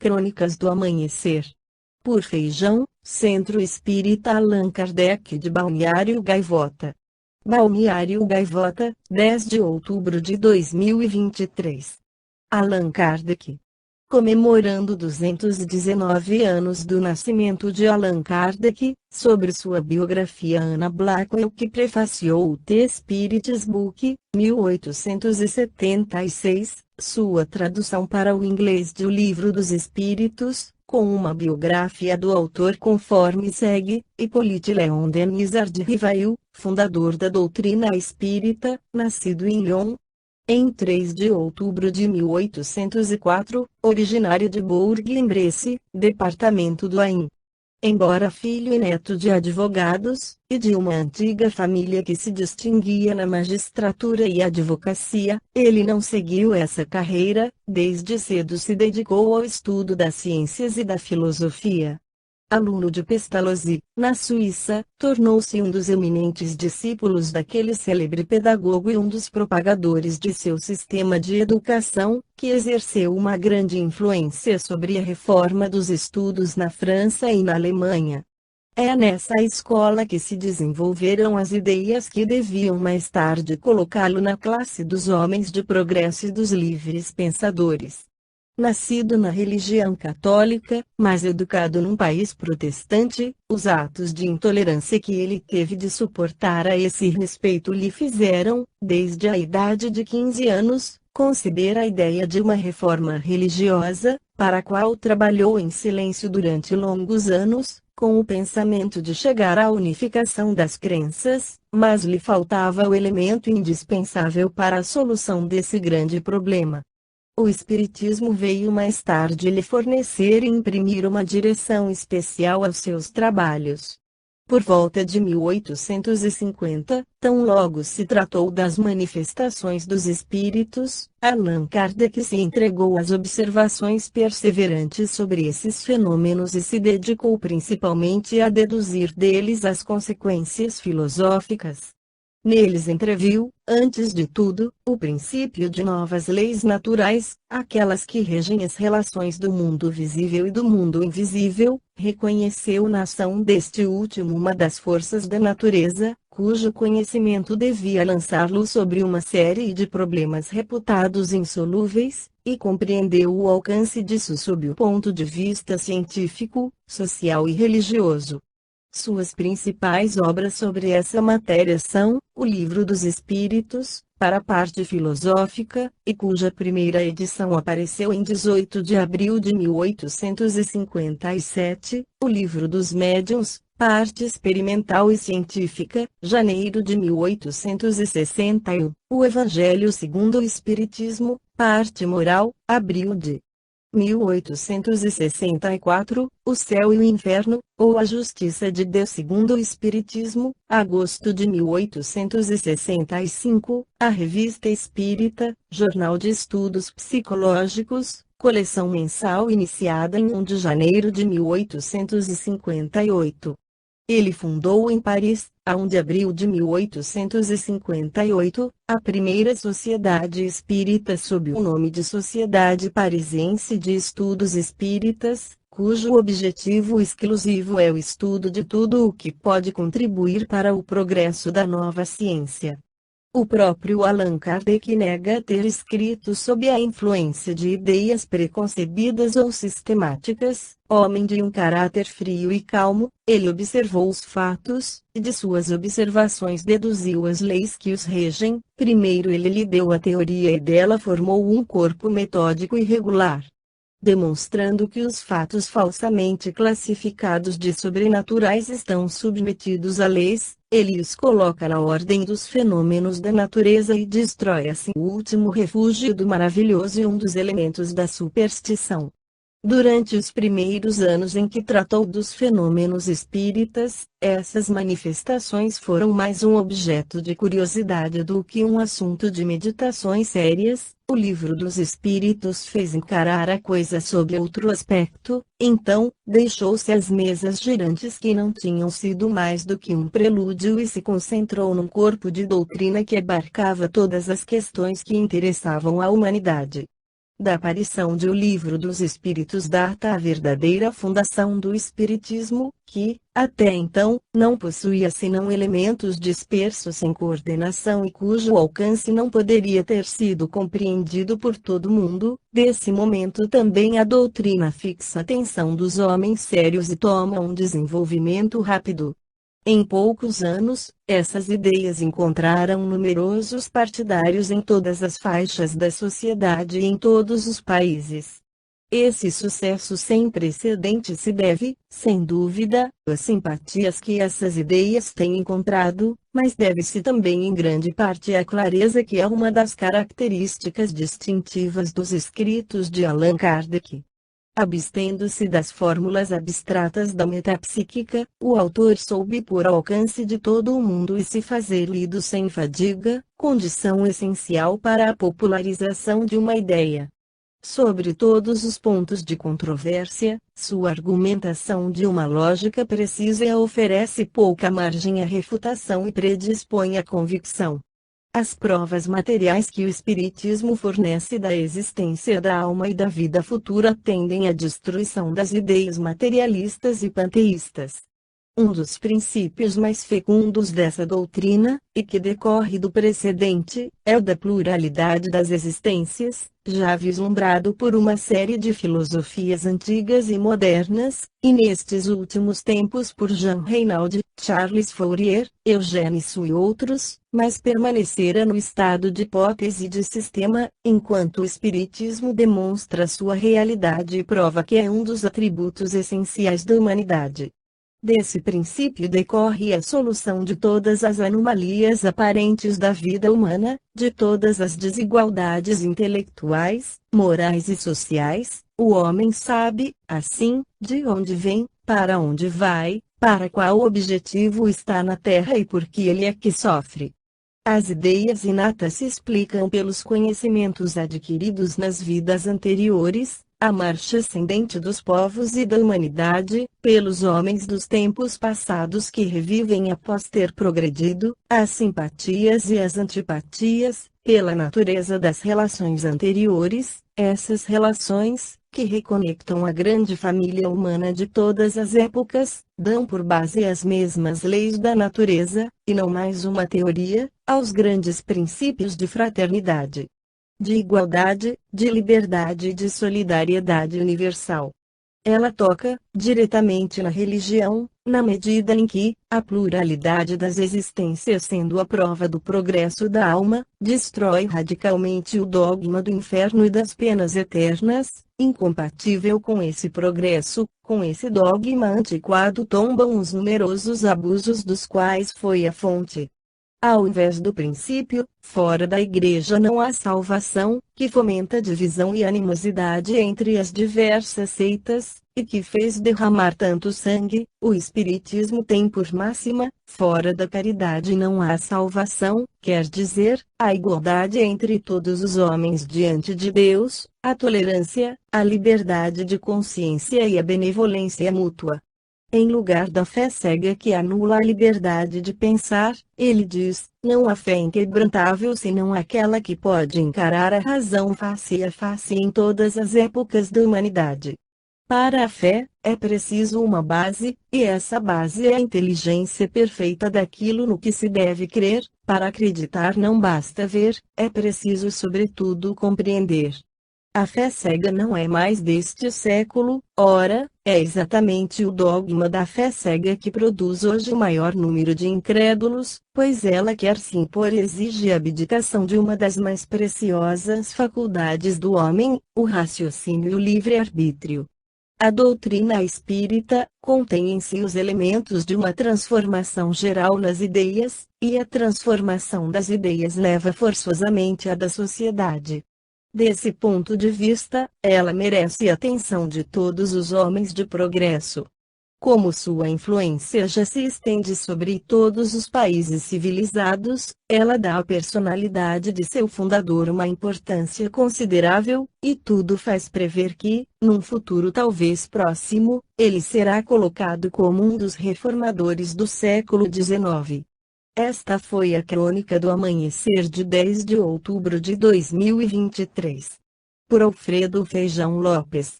Crônicas do Amanhecer. Por Feijão, Centro Espírita Allan Kardec de Balneário Gaivota. Balneário Gaivota, 10 de outubro de 2023. Allan Kardec. Comemorando 219 anos do nascimento de Allan Kardec, sobre sua biografia Anna Blackwell, que prefaciou o The Spirit's Book, 1876, sua tradução para o inglês de O Livro dos Espíritos, com uma biografia do autor conforme segue: Hippolyte Léon Denis Rivail, fundador da doutrina espírita, nascido em Lyon, em 3 de outubro de 1804, originário de Bourg-en-Bresse, departamento do Ain. Embora filho e neto de advogados, e de uma antiga família que se distinguia na magistratura e advocacia, ele não seguiu essa carreira. Desde cedo se dedicou ao estudo das ciências e da filosofia. Aluno de Pestalozzi, na Suíça, tornou-se um dos eminentes discípulos daquele célebre pedagogo e um dos propagadores de seu sistema de educação, que exerceu uma grande influência sobre a reforma dos estudos na França e na Alemanha. É nessa escola que se desenvolveram as ideias que deviam mais tarde colocá-lo na classe dos homens de progresso e dos livres pensadores. Nascido na religião católica, mas educado num país protestante, os atos de intolerância que ele teve de suportar a esse respeito lhe fizeram, desde a idade de 15 anos, conceber a ideia de uma reforma religiosa, para a qual trabalhou em silêncio durante longos anos, com o pensamento de chegar à unificação das crenças, mas lhe faltava o elemento indispensável para a solução desse grande problema. O Espiritismo veio mais tarde lhe fornecer e imprimir uma direção especial aos seus trabalhos. Por volta de 1850, tão logo se tratou das manifestações dos espíritos, Allan Kardec se entregou às observações perseverantes sobre esses fenômenos e se dedicou principalmente a deduzir deles as consequências filosóficas. Neles entreviu, antes de tudo, o princípio de novas leis naturais, aquelas que regem as relações do mundo visível e do mundo invisível. Reconheceu na ação deste último uma das forças da natureza, cujo conhecimento devia lançar-lo sobre uma série de problemas reputados insolúveis, e compreendeu o alcance disso sob o ponto de vista científico, social e religioso. Suas principais obras sobre essa matéria são: O Livro dos Espíritos, para a parte filosófica, e cuja primeira edição apareceu em 18 de abril de 1857, O Livro dos Médiuns, parte experimental e científica, janeiro de 1861, O Evangelho segundo o Espiritismo, parte moral, abril de 1864, O Céu e o Inferno, ou A Justiça de Deus segundo o Espiritismo, agosto de 1865, a Revista Espírita, Jornal de Estudos Psicológicos, coleção mensal iniciada em 1 de janeiro de 1858. Ele fundou em Paris, a 1 de abril de 1858, a primeira sociedade espírita sob o nome de Sociedade Parisiense de Estudos Espíritas, cujo objetivo exclusivo é o estudo de tudo o que pode contribuir para o progresso da nova ciência. O próprio Allan Kardec nega ter escrito sob a influência de ideias preconcebidas ou sistemáticas. Homem de um caráter frio e calmo, ele observou os fatos, e de suas observações deduziu as leis que os regem. Primeiro ele lhe deu a teoria e dela formou um corpo metódico e regular. Demonstrando que os fatos falsamente classificados de sobrenaturais estão submetidos a leis, ele os coloca na ordem dos fenômenos da natureza e destrói assim o último refúgio do maravilhoso e um dos elementos da superstição. Durante os primeiros anos em que tratou dos fenômenos espíritas, essas manifestações foram mais um objeto de curiosidade do que um assunto de meditações sérias. O Livro dos Espíritos fez encarar a coisa sob outro aspecto. Então, deixou-se as mesas girantes que não tinham sido mais do que um prelúdio e se concentrou num corpo de doutrina que abarcava todas as questões que interessavam à humanidade. da aparição de O Livro dos Espíritos data a verdadeira fundação do Espiritismo, que, até então, não possuía senão elementos dispersos sem coordenação e cujo alcance não poderia ter sido compreendido por todo mundo. Desse momento também a doutrina fixa a atenção dos homens sérios e toma um desenvolvimento rápido. Em poucos anos, essas ideias encontraram numerosos partidários em todas as faixas da sociedade e em todos os países. Esse sucesso sem precedente se deve, sem dúvida, às simpatias que essas ideias têm encontrado, mas deve-se também em grande parte à clareza que é uma das características distintivas dos escritos de Allan Kardec. Abstendo-se das fórmulas abstratas da metapsíquica, o autor soube pôr ao alcance de todo o mundo e se fazer lido sem fadiga, condição essencial para a popularização de uma ideia. Sobre todos os pontos de controvérsia, sua argumentação de uma lógica precisa oferece pouca margem à refutação e predispõe à convicção. As provas materiais que o Espiritismo fornece da existência da alma e da vida futura tendem à destruição das ideias materialistas e panteístas. Um dos princípios mais fecundos dessa doutrina, e que decorre do precedente, é o da pluralidade das existências, já vislumbrado por uma série de filosofias antigas e modernas, e nestes últimos tempos por Jean Reynaud, Charles Fourier, Eugène Sue e outros, mas permanecera no estado de hipótese de sistema, enquanto o Espiritismo demonstra sua realidade e prova que é um dos atributos essenciais da humanidade. Desse princípio decorre a solução de todas as anomalias aparentes da vida humana, de todas as desigualdades intelectuais, morais e sociais. O homem sabe, assim, de onde vem, para onde vai, para qual objetivo está na Terra e por que ele é que sofre. As ideias inatas se explicam pelos conhecimentos adquiridos nas vidas anteriores, a marcha ascendente dos povos e da humanidade, pelos homens dos tempos passados que revivem após ter progredido, as simpatias e as antipatias, pela natureza das relações anteriores, essas relações, que reconectam a grande família humana de todas as épocas, dão por base as mesmas leis da natureza, e não mais uma teoria, aos grandes princípios de fraternidade, de igualdade, de liberdade e de solidariedade universal. Ela toca, diretamente na religião, na medida em que, a pluralidade das existências sendo a prova do progresso da alma, destrói radicalmente o dogma do inferno e das penas eternas. Incompatível com esse progresso, com esse dogma antiquado tombam os numerosos abusos dos quais foi a fonte. Ao invés do princípio, fora da Igreja não há salvação, que fomenta divisão e animosidade entre as diversas seitas, e que fez derramar tanto sangue, o Espiritismo tem por máxima, fora da caridade não há salvação, quer dizer, a igualdade entre todos os homens diante de Deus, a tolerância, a liberdade de consciência e a benevolência mútua. Em lugar da fé cega que anula a liberdade de pensar, ele diz, não há fé inquebrantável senão aquela que pode encarar a razão face a face em todas as épocas da humanidade. Para a fé, é preciso uma base, e essa base é a inteligência perfeita daquilo no que se deve crer. Para acreditar não basta ver, é preciso sobretudo compreender. A fé cega não é mais deste século, ora, é exatamente o dogma da fé cega que produz hoje o maior número de incrédulos, pois ela quer se impor e exige a abdicação de uma das mais preciosas faculdades do homem, o raciocínio e o livre-arbítrio. A doutrina espírita contém em si os elementos de uma transformação geral nas ideias, e a transformação das ideias leva forçosamente à da sociedade. Desse ponto de vista, ela merece a atenção de todos os homens de progresso. Como sua influência já se estende sobre todos os países civilizados, ela dá à personalidade de seu fundador uma importância considerável, e tudo faz prever que, num futuro talvez próximo, ele será colocado como um dos reformadores do século XIX. Esta foi a crônica do amanhecer de 10 de outubro de 2023. por Alfredo Feijão Lopes.